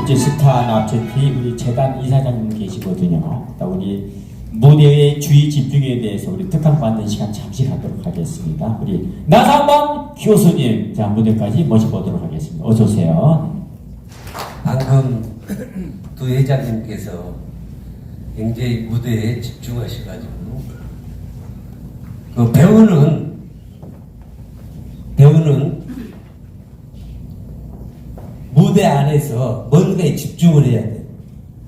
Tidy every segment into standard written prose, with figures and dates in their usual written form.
이제 스타 납제피 우리 재단 이사장님 계시거든요. 우리 무대의 주의 집중에 대해서 우리 특강 받는 시간 잠시 갖도록 하겠습니다. 우리 나상범 교수님 자 무대까지 모셔보도록 하겠습니다. 어서 오세요. 방금 두 회장님께서 굉장히 무대에 집중하셔가지고 그 배우는 무대 안에서 뭔가에 집중을 해야 돼.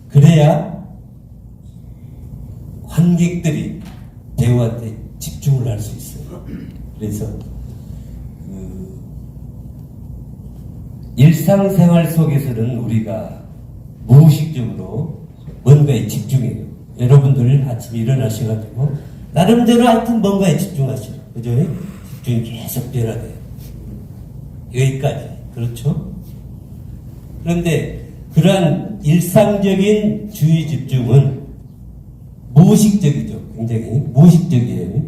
그래야 관객들이 배우한테 집중을 할 수 있어요. 그래서 일상생활 속에서는 우리가 무의식적으로 뭔가에 집중해요. 여러분들 아침에 일어나셔가지고 나름대로 하여튼 뭔가에 집중하시죠. 그죠? 집중이 계속 변화돼요. 여기까지. 그렇죠? 그런데 그러한 일상적인 주의 집중은 무의식적이죠. 굉장히 무의식적이에요.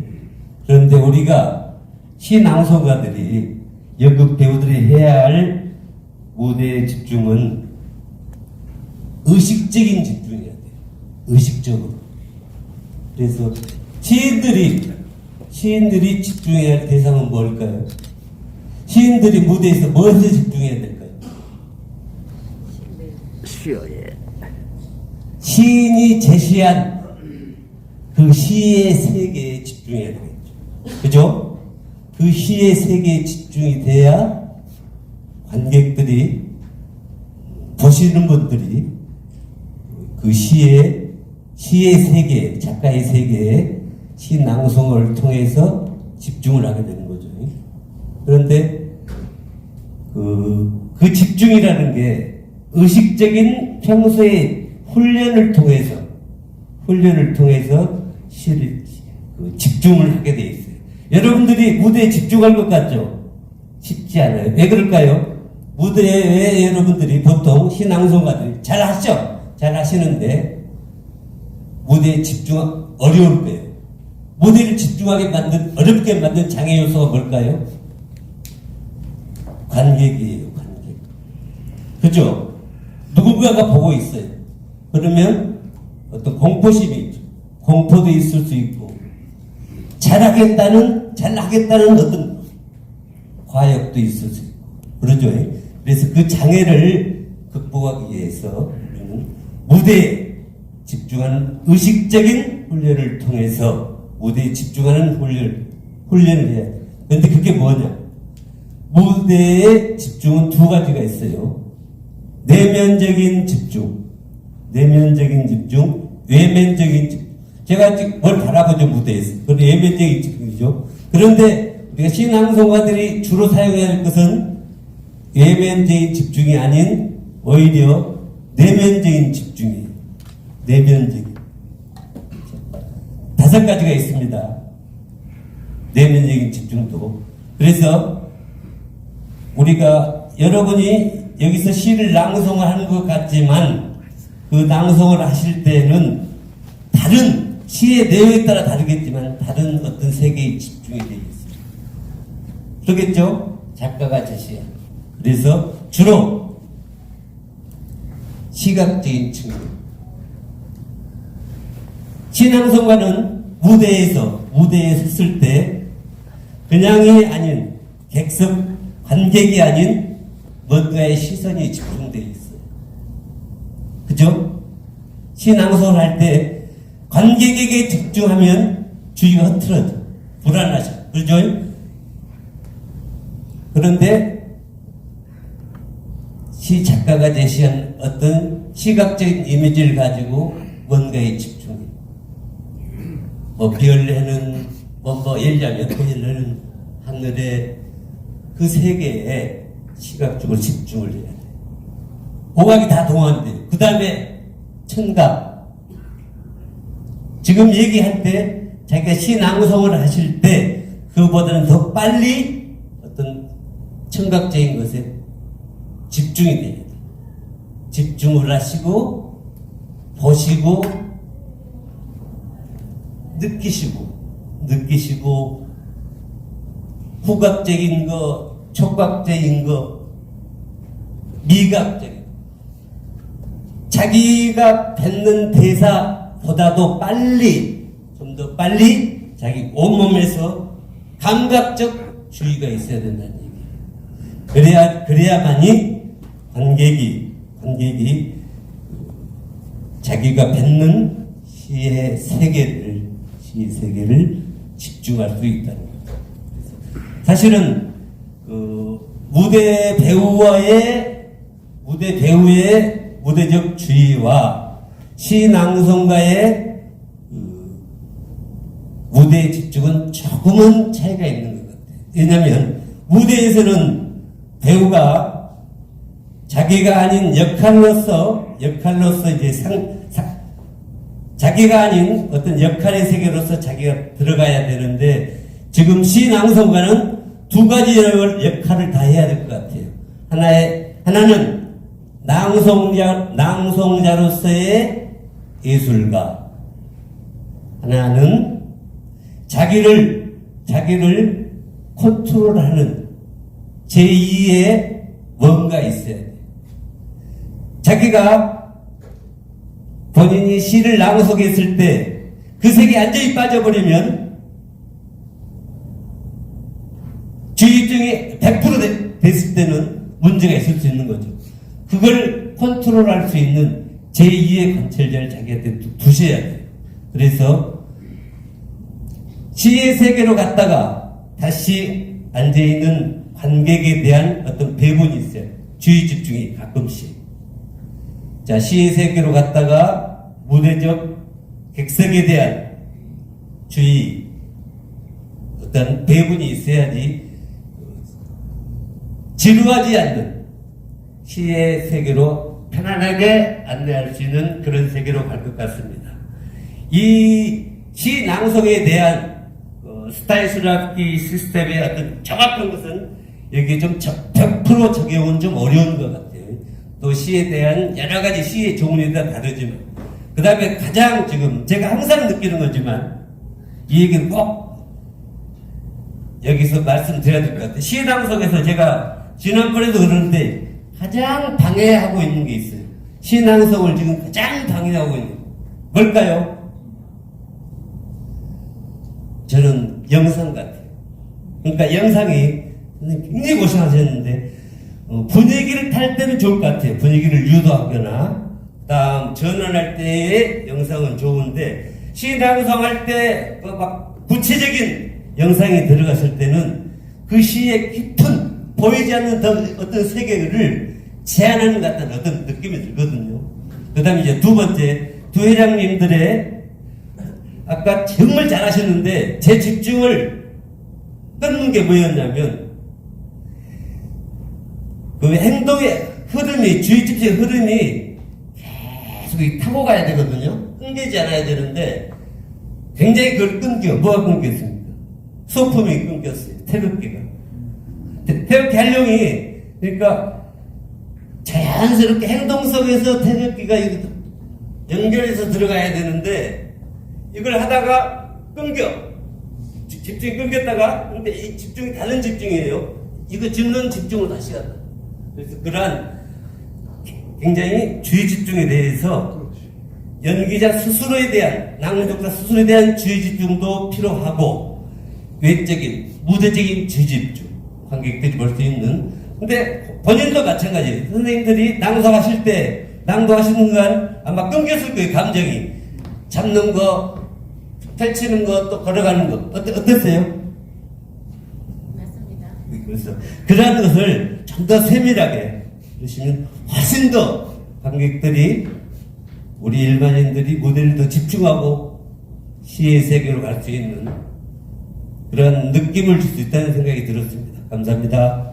그런데 우리가 시낭송가들이 연극 배우들이 해야 할 무대의 집중은 의식적인 집중이어야 돼요. 의식적으로. 그래서 시인들이 집중해야 할 대상은 뭘까요? 시인들이 무대에서 무엇에 집중해야 될까요? 시인이 제시한 그 시의 세계에 집중해야 되겠죠. 그죠? 그 시의 세계에 집중이 돼야 관객들이, 보시는 분들이 그 시의 세계, 작가의 세계에 시 낭송을 통해서 집중을 하게 되는 거죠. 그런데 그 집중이라는 게 의식적인 평소의 훈련을 통해서 시를 집중을 하게 돼 있어요. 여러분들이 무대에 집중할 것 같죠? 쉽지 않아요. 왜 그럴까요? 무대에 여러분들이 보통 시낭송가들이 잘 하시죠? 잘 하시는데 무대에 집중 어려울 거예요. 무대를 어렵게 만든 장애 요소가 뭘까요? 관객이에요, 관객. 그죠? 누군가가 보고 있어요. 그러면 어떤 공포심이 있죠. 공포도 있을 수 있고, 잘하겠다는 어떤 과욕도 있을 수 있고, 그러죠. 그래서 그 장애를 극복하기 위해서 우리는 무대에 집중하는 의식적인 훈련을 통해서 무대에 집중하는 훈련을 해야 돼. 그런데 그게 뭐냐? 무대에 집중은 두 가지가 있어요. 내면적인 집중, 외면적인 집중. 제가 지금 뭘 바라보죠, 무대에서. 그건 외면적인 집중이죠. 그런데 우리가 시낭송가들이 주로 사용해야 할 것은 외면적인 집중이 아닌 오히려 내면적인 집중이에요. 내면적인. 5가지가 있습니다. 내면적인 집중도. 그래서 우리가 여러분이 여기서 시를 낭송을 하는 것 같지만 그 낭송을 하실 때는 다른 시의 내용에 따라 다르겠지만 다른 어떤 세계에 집중이 되어 있어요. 그러겠죠? 작가가 제시한. 그래서 주로 시각적인 측면. 시낭송가는 무대에 섰을 때 그냥이 아닌 객석, 관객이 아닌 뭔가의 시선이 집중되어 있어요. 그죠? 시낭송을 할 때 관객에게 집중하면 주의가 흐트러져. 불안하죠. 그죠? 그런데 시 작가가 제시한 어떤 시각적인 이미지를 가지고 뭔가에 집중해. 별내는, 예를 들면, 별내는 하늘에 그 세계에 시각적으로 집중을 해야 돼. 오각이 다 동원돼요. 그 다음에 청각. 지금 얘기할 때 자기가 시낭송을 하실 때 그보다는 더 빨리 어떤 청각적인 것에 집중이 돼야 돼. 집중을 하시고 보시고 느끼시고 후각적인 거, 촉각적인 거, 미각적인 거. 자기가 뱉는 대사보다도 빨리, 좀 더 빨리 자기 온몸에서 감각적 주의가 있어야 된다는 얘기예요. 그래야만이 관객이 자기가 뱉는 시의 세계를 집중할 수 있다는 거죠. 사실은 그 무대 배우의 무대적 주의와 시 낭송가의 무대에 집중은 조금은 차이가 있는 것 같아요. 왜냐하면 무대에서는 배우가 자기가 아닌 역할로서 이제 자기가 아닌 어떤 역할의 세계로서 자기가 들어가야 되는데, 지금 시 낭송가는 두 가지 역할을 다 해야 될 것 같아요. 하나는 낭송자로서의 예술가, 하나는 자기를 컨트롤하는 제2의 뭔가 있어야 돼요. 자기가 본인이 시를 낭송했을 때 그 세계에 완전히 빠져버리면 주의증이 100% 됐을 때는 문제가 있을 수 있는 거죠. 그걸 컨트롤할 수 있는 제2의 관찰자를 자기한테 두셔야 돼요. 그래서 시의 세계로 갔다가 다시 앉아있는 관객에 대한 어떤 배분이 있어요. 주의 집중이 가끔씩. 자, 시의 세계로 갔다가 무대적 객석에 대한 주의, 어떤 배분이 있어야지 지루하지 않는 시의 세계로 편안하게 안내할 수 있는 그런 세계로 갈 것 같습니다. 이 시 낭송에 대한 스타일스럽기 시스템의 어떤 정확한 것은 여기 좀 100% 적용은 좀 어려운 것 같아요. 또 시에 대한 여러 가지 시의 조문에 따라 다르지만, 그 다음에 가장 지금 제가 항상 느끼는 거지만 이 얘기는 꼭 여기서 말씀드려야 될 것 같아요. 시 낭송에서 제가 지난번에도 그러는데 가장 방해하고 있는 게 있어요. 시 낭송을 지금 가장 방해하고 있는 거 뭘까요? 저는 영상 같아요. 그러니까 영상이 굉장히 고생하셨는데 분위기를 탈 때는 좋을 것 같아요. 분위기를 유도하거나, 다음 전환할 때의 영상은 좋은데, 시 낭송할 때 막 구체적인 영상이 들어갔을 때는 그 시의 깊은 보이지 않는 어떤 세계를 제안하는 것 같다는 어떤 느낌이 들거든요. 그 다음에 이제 두 번째, 두 회장님들의 아까 정말 잘하셨는데 제 집중을 끊는 게 뭐였냐면, 그 행동의 흐름이, 주의 집중의 흐름이 계속 타고 가야 되거든요. 끊기지 않아야 되는데 굉장히 그걸 끊겨. 뭐가 끊겼습니까? 소품이 끊겼어요. 태극기가. 태극기 활용이, 그러니까 자연스럽게 행동 속에서 태극기가 연결해서 들어가야 되는데 이걸 하다가 끊겨. 집중이 끊겼다가, 근데 이 집중이 다른 집중이에요. 이거 짓는 집중을 다시 한다. 그래서 그러한 굉장히 주의 집중에 대해서 연기자 스스로에 대한, 낭독자 스스로에 대한 주의 집중도 필요하고, 외적인, 무대적인 주의 집중, 관객들이 볼 수 있는. 근데 본인도 마찬가지예요. 선생님들이 낭송하실 때, 낭독하시는 순간 아마 끊겼을 거예요. 감정이. 잡는 거, 펼치는 거, 또 걸어가는 거. 어땠어요? 맞습니다. 그래서 그러한 것을 좀 더 세밀하게 그러시면 훨씬 더 관객들이, 우리 일반인들이 무대를 더 집중하고 시의 세계로 갈 수 있는 그런 느낌을 줄 수 있다는 생각이 들었습니다. 감사합니다.